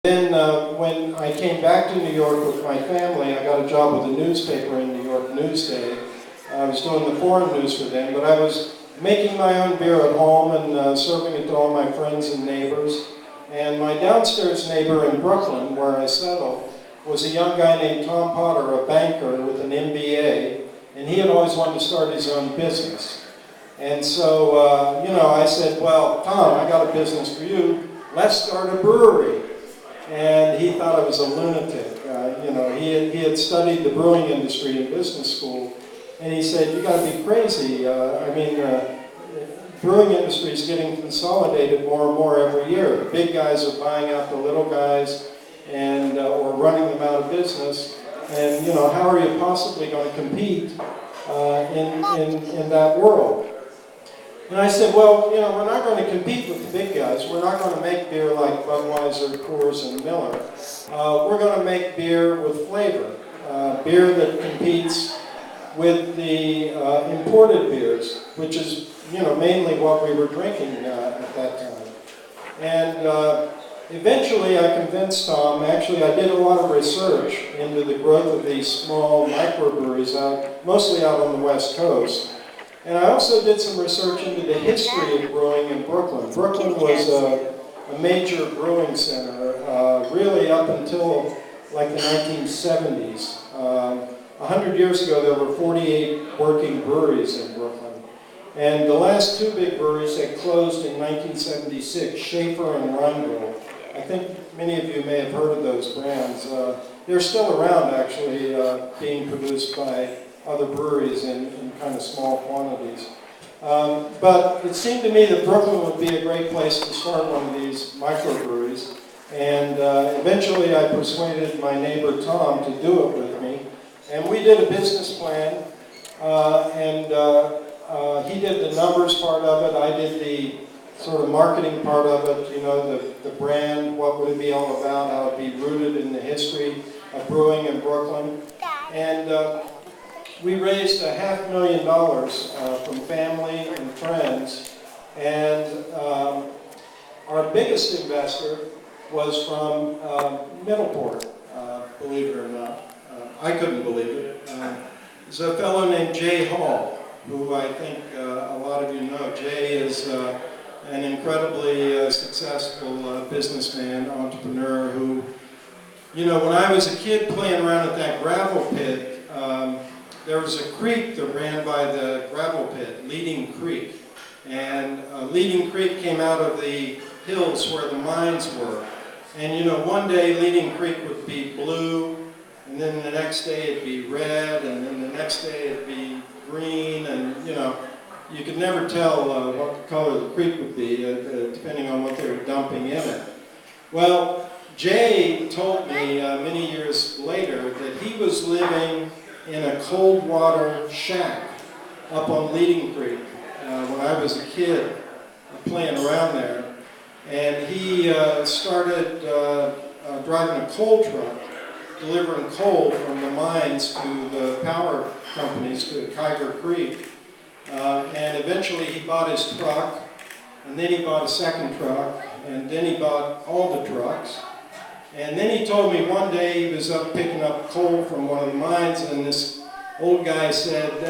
Then when I came back to New York with my family, I got a job with a newspaper in New York, Newsday. I was doing the foreign news for them, but I was making my own beer at home and serving it to all my friends and neighbors. And my downstairs neighbor in Brooklyn, where I settled, was a young guy named Tom Potter, a banker with an MBA, and he had always wanted to start his own business. And so, I said, well, Tom, I got a business for you. Let's start a brewery. And he thought I was a lunatic. He had studied the brewing industry in business school, and he said, you got to be crazy. Brewing industry is getting consolidated more and more every year. The big guys are buying out the little guys and or running them out of business. And how are you possibly going to compete in that world? And I said, well, we're not going to compete with the big guys. We're not going to make beer like Budweiser, Coors, and Miller. We're going to make beer with flavor, beer that competes with the imported beers, which is, mainly what we were drinking at that time. And eventually I convinced Tom. Actually, I did a lot of research into the growth of these small microbreweries mostly out on the West Coast. And I also did some research into the history of brewing in Brooklyn. Brooklyn was a major brewing center, really up until like the 1970s. 100 years ago, there were 48 working breweries in Brooklyn. And the last two big breweries had closed in 1976, Schaefer and Rundle. I think many of you may have heard of those brands. They're still around, actually, being produced by other breweries in kind of small quantities. But it seemed to me that Brooklyn would be a great place to start one of these microbreweries. And eventually I persuaded my neighbor Tom to do it with me. And we did a business plan, he did the numbers part of it. I did the sort of marketing part of it, the brand, what would it be all about, how it would be rooted in the history of brewing in Brooklyn. And we raised $500,000 from family and friends, and our biggest investor was from Middleport, believe it or not. I couldn't believe it. There's a fellow named Jay Hall, who I think a lot of you know. Jay is an incredibly successful businessman, entrepreneur who, when I was a kid playing around at that gravel pit, there was a creek that ran by the gravel pit, Leading Creek. And Leading Creek came out of the hills where the mines were. And one day Leading Creek would be blue, and then the next day it'd be red, and then the next day it'd be green, and you could never tell what the color of the creek would be, depending on what they were dumping in it. Well, Jay told me many years later that he was living in a cold water shack up on Leading Creek when I was a kid playing around there. And he started driving a coal truck, delivering coal from the mines to the power companies to Kiger Creek. And eventually he bought his truck, and then he bought a second truck, and then he bought all the trucks. And then he told me one day he was up picking up coal from one of the mines, and this old guy said,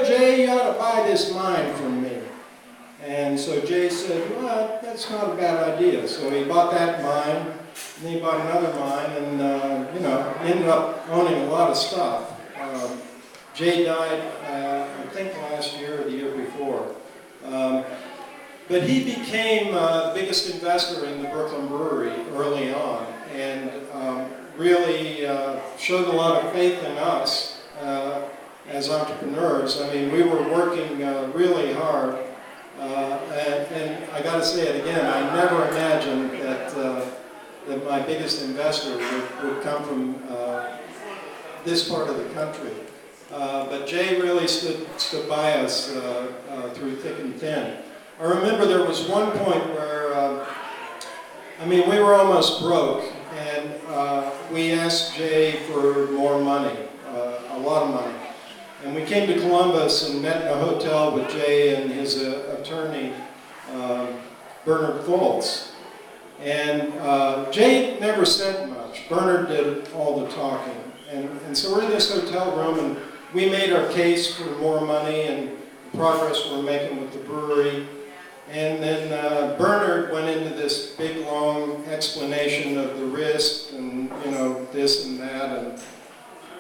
Jay, you ought to buy this mine from me. And so Jay said, well, that's not a bad idea. So he bought that mine, and then he bought another mine, and ended up owning a lot of stuff. Jay died, I think last year or the year before. But he became the biggest investor in the Brooklyn Brewery early on, and really showed a lot of faith in us as entrepreneurs. I mean, we were working really hard, and I got to say it again, I never imagined that my biggest investor would come from this part of the country. But Jay really stood by us through thick and thin. I remember there was one point where, we were almost broke, and we asked Jay for more money, a lot of money. And we came to Columbus and met in a hotel with Jay and his attorney, Bernard Foltz. And Jay never said much. Bernard did all the talking. And so we're in this hotel room, and we made our case for more money and the progress we're making with the brewery. And then Bernard went into this big, long explanation of the risk and, you know, this and that. And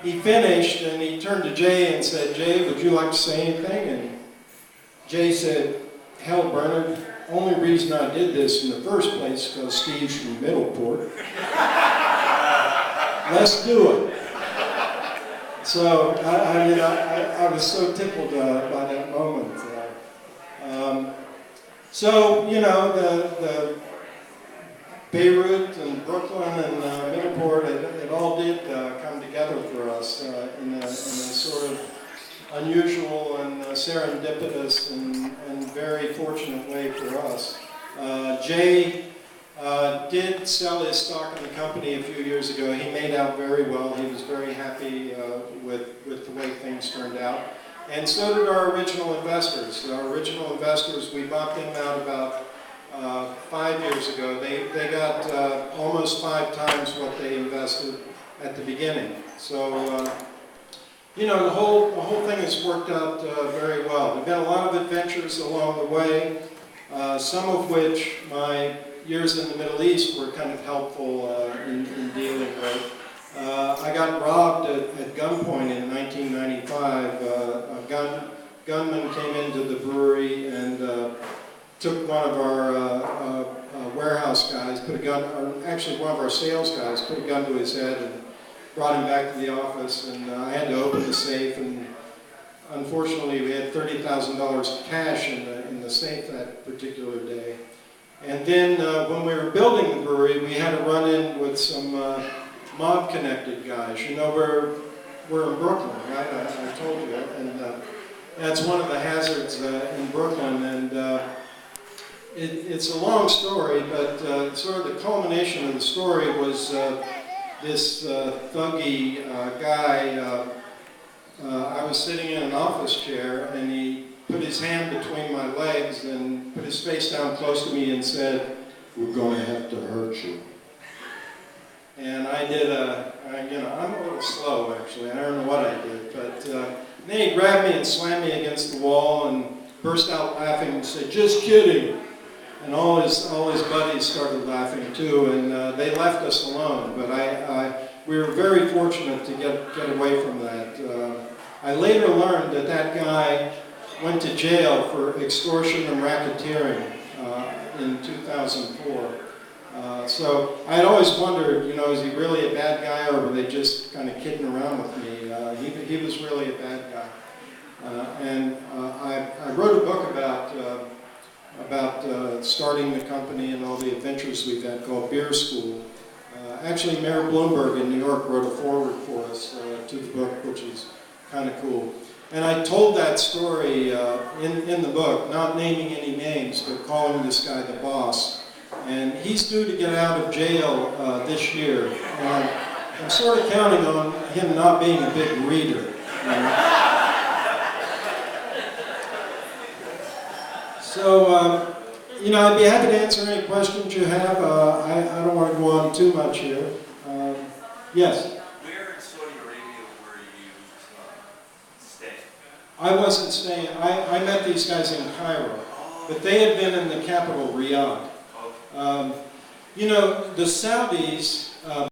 he finished, and he turned to Jay and said, "Jay, would you like to say anything?" And Jay said, "Hell, Bernard, only reason I did this in the first place is because Steve's from Middleport. Let's do it." So I was so tickled by that moment. So, you know, the Beirut and Brooklyn and Middleport, it all did come together for us in a sort of unusual and serendipitous and very fortunate way for us. Jay did sell his stock in the company a few years ago. He made out very well. He was very happy with the way things turned out. And so did our original investors. Our original investors, we bought them out about 5 years ago. They got almost 5 times what they invested at the beginning. So, you know, the whole thing has worked out very well. There've been a lot of adventures along the way, some of which my years in the Middle East were kind of helpful in dealing with. I got robbed at gunpoint in 1995. A gunman came into the brewery and took one of our warehouse guys, put a gun, or actually one of our sales guys, put a gun to his head and brought him back to the office, and I had to open the safe, and unfortunately we had $30,000 cash in the safe that particular day. And then when we were building the brewery, we had a run-in with some mob-connected guys. You know, we're in Brooklyn, right? I told you, and that's one of the hazards in Brooklyn, and it's a long story, but sort of the culmination of the story was this thuggy guy. I was sitting in an office chair, and he put his hand between my legs and put his face down close to me and said, "We're going to have to hurt you." And I did you know, I'm a little slow actually, I don't know what I did, but then he grabbed me and slammed me against the wall and burst out laughing and said, "Just kidding." And all his buddies started laughing too, and they left us alone, but we were very fortunate to get away from that. I later learned that guy went to jail for extortion and racketeering in 2004. So I had always wondered, you know, is he really a bad guy, or were they just kind of kidding around with me? He was really a bad guy. And I wrote a book about starting the company and all the adventures we've had called Beer School. Actually, Mayor Bloomberg in New York wrote a foreword for us to the book, which is kind of cool. And I told that story in the book, not naming any names, but calling this guy the boss. And he's due to get out of jail this year. And I'm sort of counting on him not being a big reader. So, you know, I'd be happy to answer any questions you have. I don't want to go on too much here. Yes? Where in Saudi Arabia were you staying? I wasn't staying. I met these guys in Cairo, but they had been in the capital, Riyadh. You know, the Saudis